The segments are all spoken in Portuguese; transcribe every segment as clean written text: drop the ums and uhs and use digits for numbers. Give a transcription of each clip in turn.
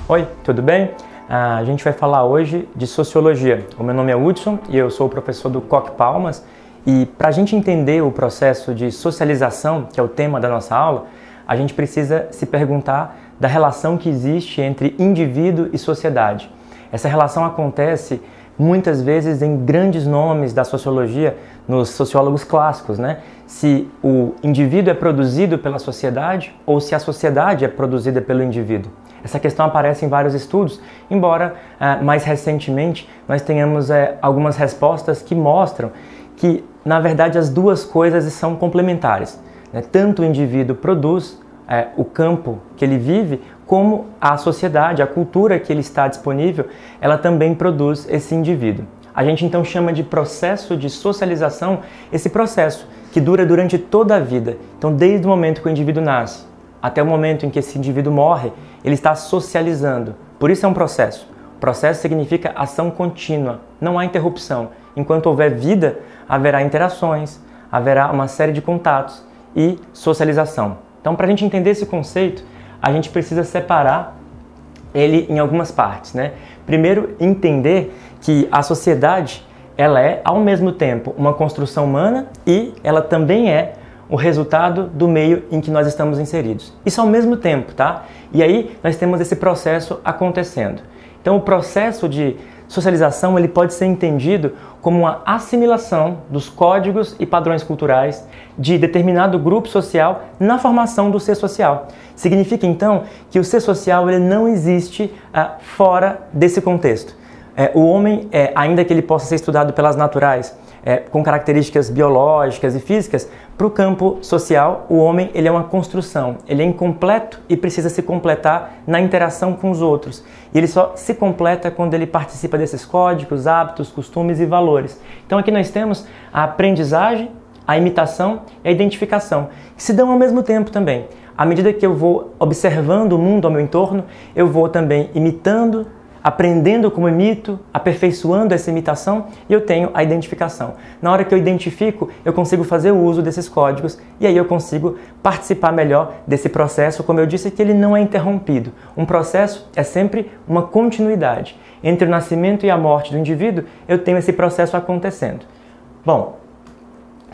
Oi, tudo bem? A gente vai falar hoje de sociologia. O meu nome é Hudson e eu sou o professor do Coque Palmas. E para a gente entender o processo de socialização, que é o tema da nossa aula, a gente precisa se perguntar da relação que existe entre indivíduo e sociedade. Essa relação acontece muitas vezes em grandes nomes da sociologia, nos sociólogos clássicos, né? Se o indivíduo é produzido pela sociedade ou se a sociedade é produzida pelo indivíduo. Essa questão aparece em vários estudos, embora mais recentemente nós tenhamos algumas respostas que mostram que, na verdade, as duas coisas são complementares, né? Tanto o indivíduo produz o campo que ele vive, como a sociedade, a cultura que ele está disponível, ela também produz esse indivíduo. A gente então chama de processo de socialização esse processo que dura durante toda a vida. Então, desde o momento que o indivíduo nasce até o momento em que esse indivíduo morre, ele está socializando. Por isso é um processo. Processo significa ação contínua, não há interrupção. Enquanto houver vida, haverá interações, haverá uma série de contatos e socialização. Então, para a gente entender esse conceito, a gente precisa separar ele em algumas partes, né? Primeiro, entender que a sociedade, ela é, ao mesmo tempo, uma construção humana e ela também é o resultado do meio em que nós estamos inseridos. Isso ao mesmo tempo, tá? E aí, nós temos esse processo acontecendo. Então, o processo de socialização, ele pode ser entendido como uma assimilação dos códigos e padrões culturais de determinado grupo social na formação do ser social. Significa, então, que o ser social ele não existe fora desse contexto. O homem, ainda que ele possa ser estudado pelas naturais, com características biológicas e físicas, para o campo social, o homem ele é uma construção, ele é incompleto e precisa se completar na interação com os outros. E ele só se completa quando ele participa desses códigos, hábitos, costumes e valores. Então aqui nós temos a aprendizagem, a imitação e a identificação, que se dão ao mesmo tempo também. À medida que eu vou observando o mundo ao meu entorno, eu vou também imitando, aprendendo como imito, aperfeiçoando essa imitação e eu tenho a identificação. Na hora que eu identifico, eu consigo fazer o uso desses códigos e aí eu consigo participar melhor desse processo, como eu disse, que ele não é interrompido. Um processo é sempre uma continuidade. Entre o nascimento e a morte do indivíduo, eu tenho esse processo acontecendo. Bom,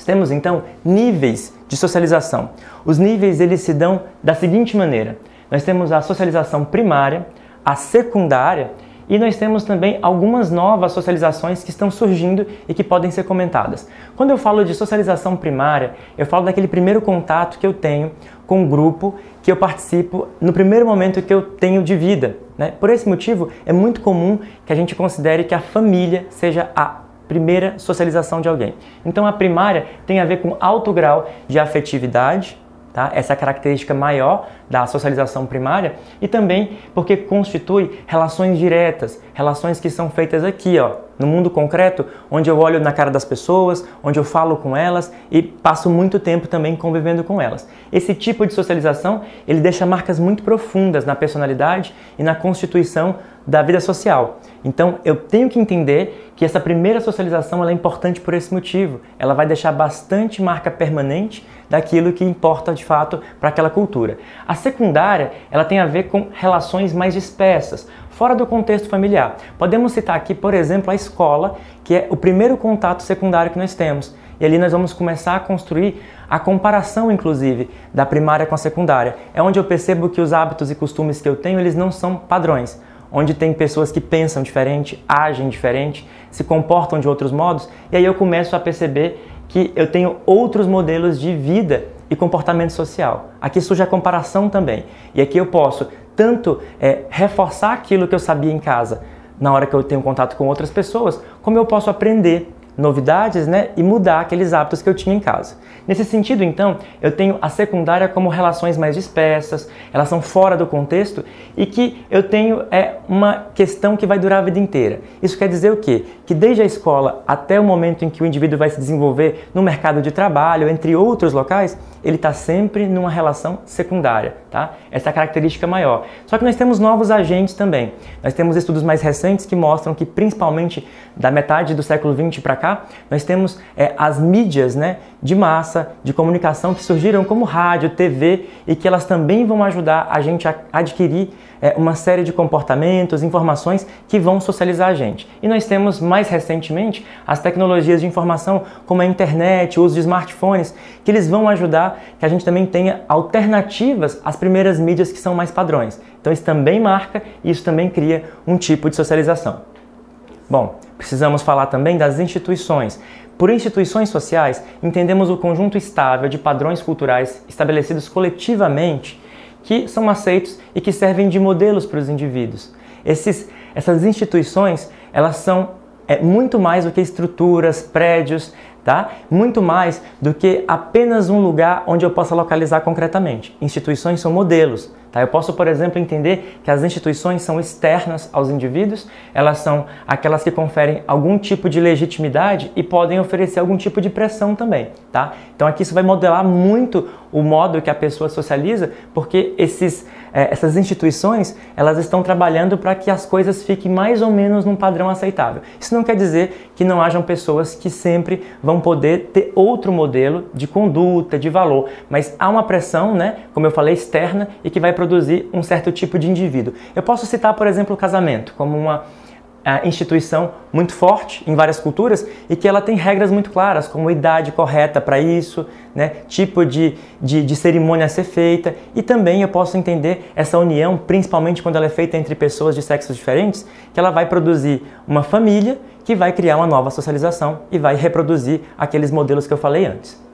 temos então níveis de socialização. Os níveis eles se dão da seguinte maneira. Nós temos a socialização primária, a secundária e nós temos também algumas novas socializações que estão surgindo e que podem ser comentadas. Quando eu falo de socialização primária, eu falo daquele primeiro contato que eu tenho com um grupo que eu participo no primeiro momento que eu tenho de vida, né? Por esse motivo, é muito comum que a gente considere que a família seja a primeira socialização de alguém. Então a primária tem a ver com alto grau de afetividade, tá? Essa é a característica maior da socialização primária e também porque constitui relações diretas, relações que são feitas aqui, ó, no mundo concreto, onde eu olho na cara das pessoas, onde eu falo com elas e passo muito tempo também convivendo com elas. Esse tipo de socialização, ele deixa marcas muito profundas na personalidade e na constituição da vida social. Então, eu tenho que entender que essa primeira socialização ela é importante por esse motivo. Ela vai deixar bastante marca permanente daquilo que importa de fato para aquela cultura. A secundária, ela tem a ver com relações mais dispersas, fora do contexto familiar. Podemos citar aqui, por exemplo, a escola, que é o primeiro contato secundário que nós temos. E ali nós vamos começar a construir a comparação, inclusive, da primária com a secundária. É onde eu percebo que os hábitos e costumes que eu tenho, eles não são padrões. Onde tem pessoas que pensam diferente, agem diferente, se comportam de outros modos, e aí eu começo a perceber que eu tenho outros modelos de vida e comportamento social. Aqui surge a comparação também. E aqui eu posso tanto reforçar aquilo que eu sabia em casa na hora que eu tenho contato com outras pessoas, como eu posso aprender novidades, né, e mudar aqueles hábitos que eu tinha em casa. Nesse sentido, então, eu tenho a secundária como relações mais dispersas, elas são fora do contexto e que eu tenho uma questão que vai durar a vida inteira. Isso quer dizer o quê? Que desde a escola até o momento em que o indivíduo vai se desenvolver no mercado de trabalho, entre outros locais, ele está sempre numa relação secundária, tá? Essa é a característica maior. Só que nós temos novos agentes também. Nós temos estudos mais recentes que mostram que, principalmente da metade do século XX para cá, nós temos as mídias, né, de massa, de comunicação que surgiram como rádio, TV e que elas também vão ajudar a gente a adquirir uma série de comportamentos, informações que vão socializar a gente. E nós temos mais recentemente as tecnologias de informação como a internet, o uso de smartphones, que eles vão ajudar que a gente também tenha alternativas às primeiras mídias que são mais padrões. Então isso também marca e isso também cria um tipo de socialização. Bom, precisamos falar também das instituições. Por instituições sociais, entendemos o conjunto estável de padrões culturais estabelecidos coletivamente que são aceitos e que servem de modelos para os indivíduos. Essas instituições, elas são muito mais do que estruturas, prédios, tá? Muito mais do que apenas um lugar onde eu possa localizar concretamente. Instituições são modelos. Tá? Eu posso, por exemplo, entender que as instituições são externas aos indivíduos, elas são aquelas que conferem algum tipo de legitimidade e podem oferecer algum tipo de pressão também. Tá? Então aqui isso vai modelar muito o modo que a pessoa socializa, porque essas instituições elas estão trabalhando para que as coisas fiquem mais ou menos num padrão aceitável. Isso não quer dizer que não hajam pessoas que sempre vão poder ter outro modelo de conduta, de valor, mas há uma pressão, né, como eu falei, externa e que vai produzir um certo tipo de indivíduo. Eu posso citar, por exemplo, o casamento como uma instituição muito forte em várias culturas e que ela tem regras muito claras, como idade correta para isso, né, tipo de cerimônia a ser feita, e também eu posso entender essa união, principalmente quando ela é feita entre pessoas de sexos diferentes, que ela vai produzir uma família que vai criar uma nova socialização e vai reproduzir aqueles modelos que eu falei antes.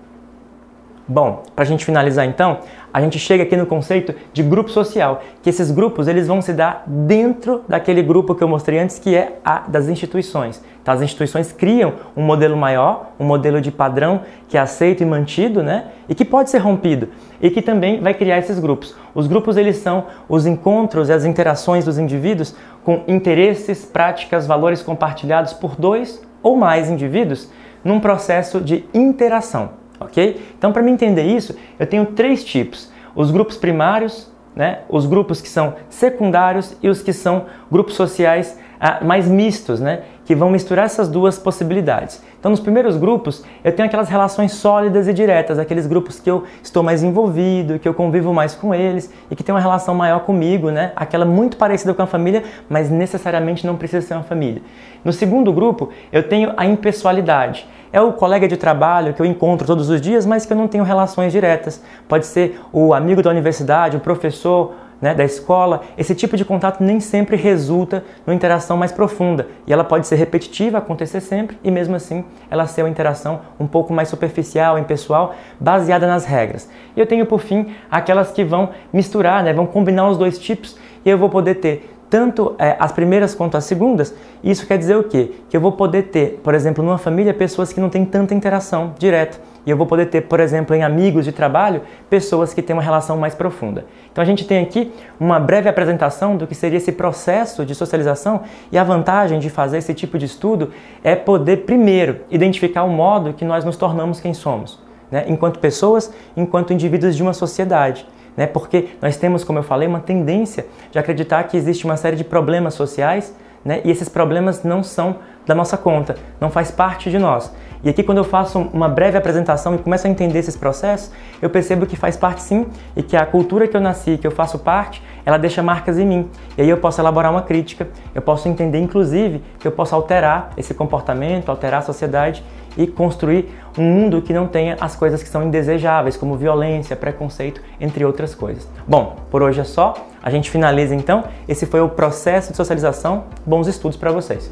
Bom, para a gente finalizar então, a gente chega aqui no conceito de grupo social, que esses grupos eles vão se dar dentro daquele grupo que eu mostrei antes, que é a das instituições. Então, as instituições criam um modelo maior, um modelo de padrão que é aceito e mantido, né? E que pode ser rompido e que também vai criar esses grupos. Os grupos eles são os encontros e as interações dos indivíduos com interesses, práticas, valores compartilhados por dois ou mais indivíduos num processo de interação. Ok? Então, para me entender isso, eu tenho três tipos. Os grupos primários, né? Os grupos que são secundários e os que são grupos sociais mais mistos, né? Que vão misturar essas duas possibilidades. Então, nos primeiros grupos, eu tenho aquelas relações sólidas e diretas, aqueles grupos que eu estou mais envolvido, que eu convivo mais com eles e que tem uma relação maior comigo, né? Aquela muito parecida com a família, mas necessariamente não precisa ser uma família. No segundo grupo, eu tenho a impessoalidade. É o colega de trabalho que eu encontro todos os dias, mas que eu não tenho relações diretas. Pode ser o amigo da universidade, o professor, né, da escola. Esse tipo de contato nem sempre resulta numa interação mais profunda. E ela pode ser repetitiva, acontecer sempre, e mesmo assim ela ser uma interação um pouco mais superficial, impessoal, baseada nas regras. E eu tenho, por fim, aquelas que vão misturar, né, vão combinar os dois tipos, e eu vou poder ter tanto as primeiras quanto as segundas. Isso quer dizer o quê? Que eu vou poder ter, por exemplo, numa família, pessoas que não têm tanta interação direta. E eu vou poder ter, por exemplo, em amigos de trabalho, pessoas que têm uma relação mais profunda. Então a gente tem aqui uma breve apresentação do que seria esse processo de socialização, e a vantagem de fazer esse tipo de estudo é poder, primeiro, identificar o modo que nós nos tornamos quem somos, né? Enquanto pessoas, enquanto indivíduos de uma sociedade. Né? Porque nós temos, como eu falei, uma tendência de acreditar que existe uma série de problemas sociais, né? E esses problemas não são da nossa conta, não faz parte de nós. E aqui, quando eu faço uma breve apresentação e começo a entender esses processos, eu percebo que faz parte sim, e que a cultura que eu nasci, que eu faço parte, ela deixa marcas em mim. E aí eu posso elaborar uma crítica, eu posso entender, inclusive, que eu posso alterar esse comportamento, alterar a sociedade e construir um mundo que não tenha as coisas que são indesejáveis, como violência, preconceito, entre outras coisas. Bom, por hoje é só. A gente finaliza então. Esse foi o processo de socialização. Bons estudos para vocês!